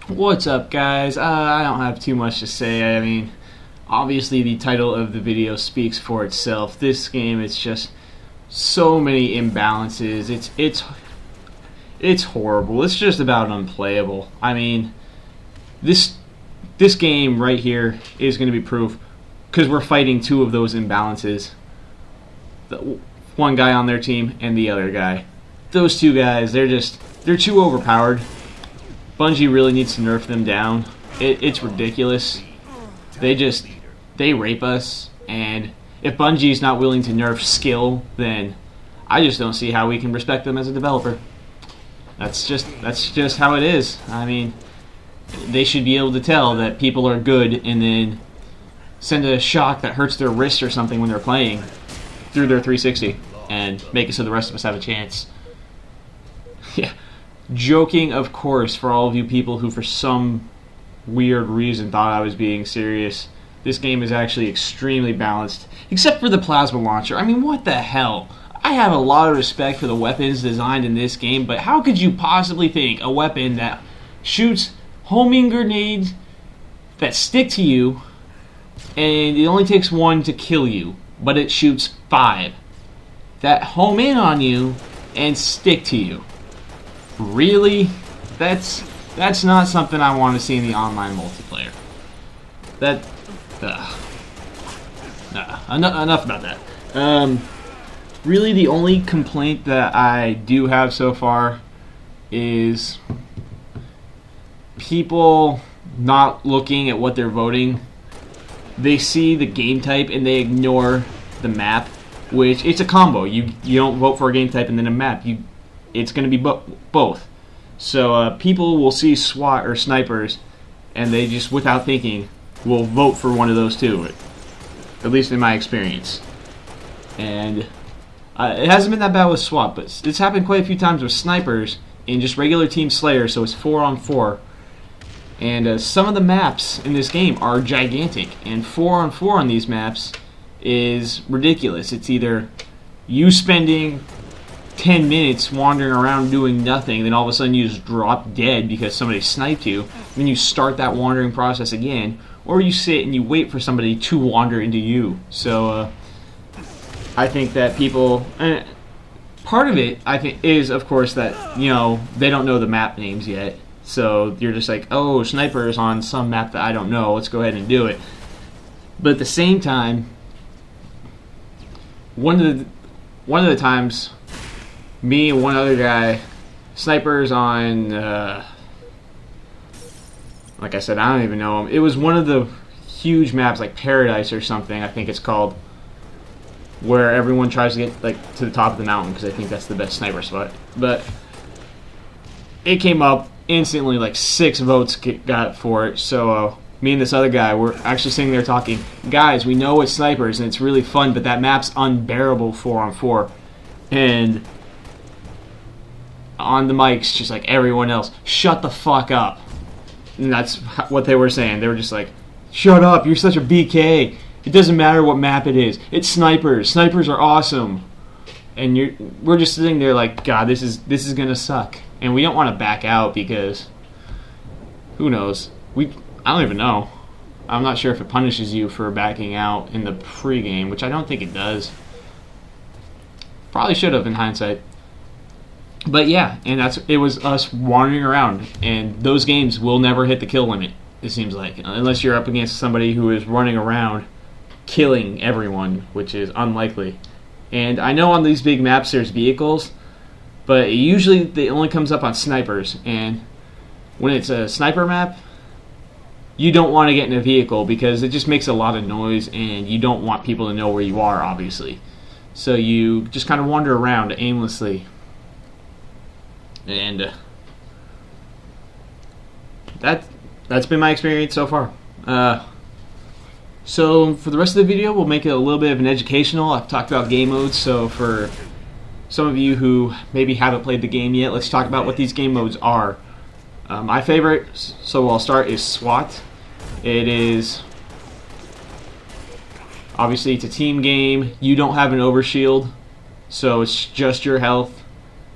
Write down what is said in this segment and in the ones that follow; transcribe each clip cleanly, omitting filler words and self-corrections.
What's up, guys? I don't have too much to say. I mean, obviously the title of the video speaks for itself. This game, it's just so many imbalances. It's horrible. It's just about unplayable. I mean, this game right here is going to be proof because we're fighting two of those imbalances. One guy on their team and the other guy. Those two guys, they're too overpowered. Bungie really needs to nerf them down. It's ridiculous. They rape us, and if Bungie's not willing to nerf skill, then I just don't see how we can respect them as a developer. That's just how it is. I mean, they should be able to tell that people are good and then send a shock that hurts their wrist or something when they're playing through their 360 and make it so the rest of us have a chance. Yeah. Joking, of course, for all of you people who for some weird reason thought I was being serious. This game is actually extremely balanced, except for the plasma launcher. I mean, what the hell? I have a lot of respect for the weapons designed in this game, but how could you possibly think a weapon that shoots homing grenades that stick to you, and it only takes one to kill you, but it shoots 5 that home in on you and stick to you? Really? That's not something I want to see in the online multiplayer. Enough about that. Really, the only complaint that I do have so far is people not looking at what they're voting. They see the game type and they ignore the map, which it's a combo. You don't vote for a game type and then a map. It's going to be both. So people will see SWAT or snipers, and they just, without thinking, will vote for one of those two. At least in my experience. And it hasn't been that bad with SWAT, but it's happened quite a few times with snipers in just regular team Slayer, so it's 4-on-4. And some of the maps in this game are gigantic, and 4-on-4 on these maps is ridiculous. It's either you spending 10 minutes wandering around doing nothing, then all of a sudden you just drop dead because somebody sniped you, then you start that wandering process again, or you sit and you wait for somebody to wander into you. So I think that people, part of it I think is, of course, that, you know, they don't know the map names yet, so you're just like, oh, snipers on some map that I don't know, let's go ahead and do it. But at the same time, one of the times, me and one other guy, snipers on, like I said, I don't even know him. It was one of the huge maps, like Paradise or something, I think it's called, where everyone tries to get like to the top of the mountain because I think that's the best sniper spot. But it came up instantly, like 6 votes got for it. So me and this other guy were actually sitting there talking, guys, we know it's snipers and it's really fun, but that map's unbearable 4-on-4. And on the mics, just like everyone else, shut the fuck up. And that's what they were saying. They were just like, shut up, you're such a BK. It doesn't matter what map it is. It's snipers. Snipers are awesome. And we're just sitting there like, God, this is gonna suck. And we don't want to back out because who knows? I don't even know. I'm not sure if it punishes you for backing out in the pregame, which I don't think it does. Probably should have in hindsight. But yeah, and it was us wandering around, and those games will never hit the kill limit, it seems like, unless you're up against somebody who is running around killing everyone, which is unlikely. And I know on these big maps there's vehicles, but usually it only comes up on snipers, and when it's a sniper map, you don't want to get in a vehicle because it just makes a lot of noise, and you don't want people to know where you are, obviously. So you just kind of wander around aimlessly. And that's been my experience so far. So for the rest of the video, we'll make it a little bit of an educational. I've talked about game modes, so for some of you who maybe haven't played the game yet, let's talk about what these game modes are. My favorite, so I'll start, is SWAT. It is, obviously it's a team game. You don't have an overshield, so it's just your health.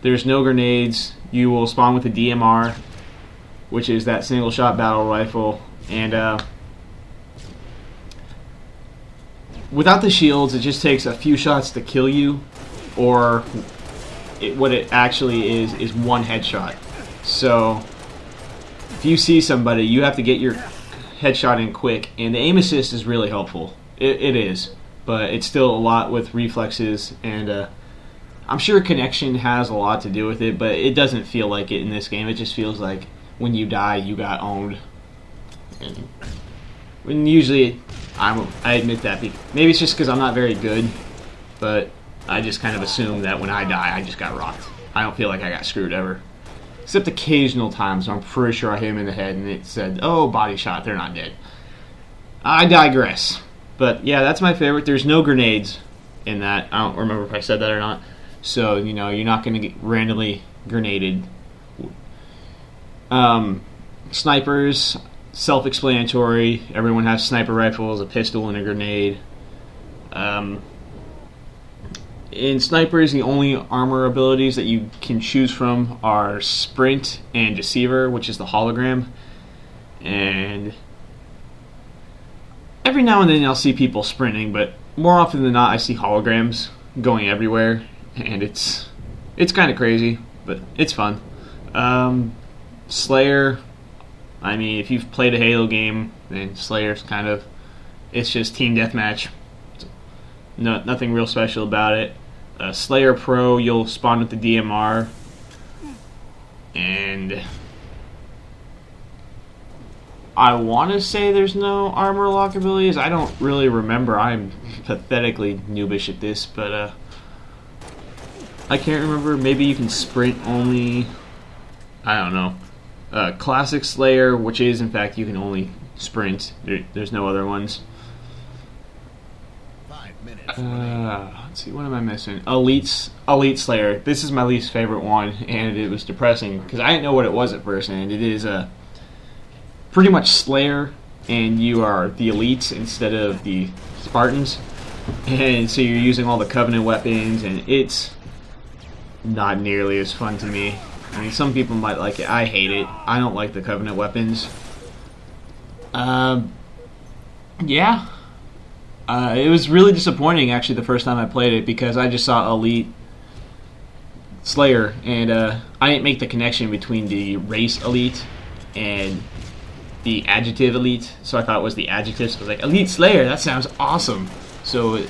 There's no grenades. You will spawn with a DMR. which is that single shot battle rifle. And without the shields, it just takes a few shots to kill you, or what it actually is one headshot. So if you see somebody, you have to get your headshot in quick, and the aim assist is really helpful. It is, but it's still a lot with reflexes, and I'm sure connection has a lot to do with it, but it doesn't feel like it in this game. It just feels like when you die, you got owned. And when usually, I admit that. Maybe it's just because I'm not very good, but I just kind of assume that when I die, I just got rocked. I don't feel like I got screwed ever. Except occasional times where I'm pretty sure I hit him in the head and it said, oh, body shot, they're not dead. I digress. But yeah, that's my favorite. There's no grenades in that. I don't remember if I said that or not. So, you know, you're not going to get randomly grenaded. Snipers, self-explanatory. Everyone has sniper rifles, a pistol, and a grenade. In snipers, the only armor abilities that you can choose from are Sprint and Deceiver, which is the hologram. And every now and then I'll see people sprinting, but more often than not I see holograms going everywhere, and it's kind of crazy, but it's fun. Slayer, I mean, if you've played a Halo game, then Slayer's it's just team deathmatch. Nothing real special about it. Slayer Pro, you'll spawn with the DMR, and I want to say there's no armor lock abilities. I don't really remember. I'm pathetically noobish at this, but I can't remember. Maybe you can sprint only. I don't know. Classic Slayer, which is in fact you can only sprint. There's no other ones. Let's see, what am I missing? Elite Slayer. This is my least favorite one, and it was depressing because I didn't know what it was at first, and it is pretty much Slayer, and you are the elites instead of the Spartans, and so you're using all the Covenant weapons, and it's not nearly as fun to me. I mean, some people might like it. I hate it. I don't like the Covenant weapons. Yeah. It was really disappointing, actually, the first time I played it, because I just saw Elite Slayer, and I didn't make the connection between the race Elite and the adjective Elite, so I thought it was the adjective, so I was like, Elite Slayer, that sounds awesome. So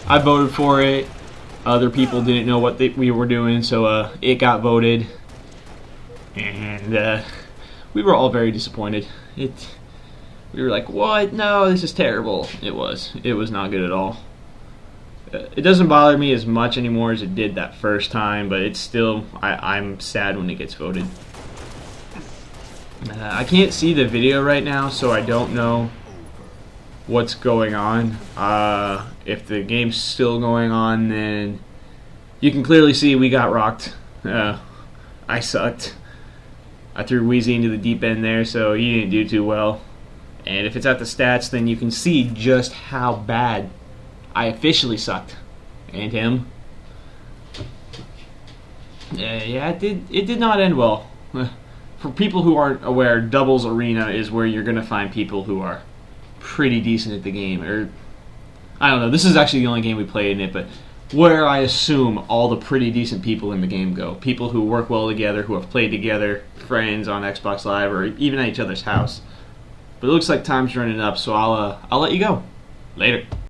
I voted for it. Other people didn't know what we were doing, so it got voted, and we were all very disappointed. We were like, what? No, this is terrible. It was not good at all. It doesn't bother me as much anymore as it did that first time, but it's still, I'm sad when it gets voted. I can't see the video right now, so I don't know what's going on. If the game's still going on, then you can clearly see we got rocked. I sucked. I threw Wheezy into the deep end there, so he didn't do too well. And if it's at the stats, then you can see just how bad I officially sucked. And him. Yeah, it did not end well. For people who aren't aware, Doubles Arena is where you're going to find people who are pretty decent at the game. Or, I don't know, this is actually the only game we played in it, but where I assume all the pretty decent people in the game go. People who work well together, who have played together, friends on Xbox Live, or even at each other's house. But it looks like time's running up, so I'll let you go. Later.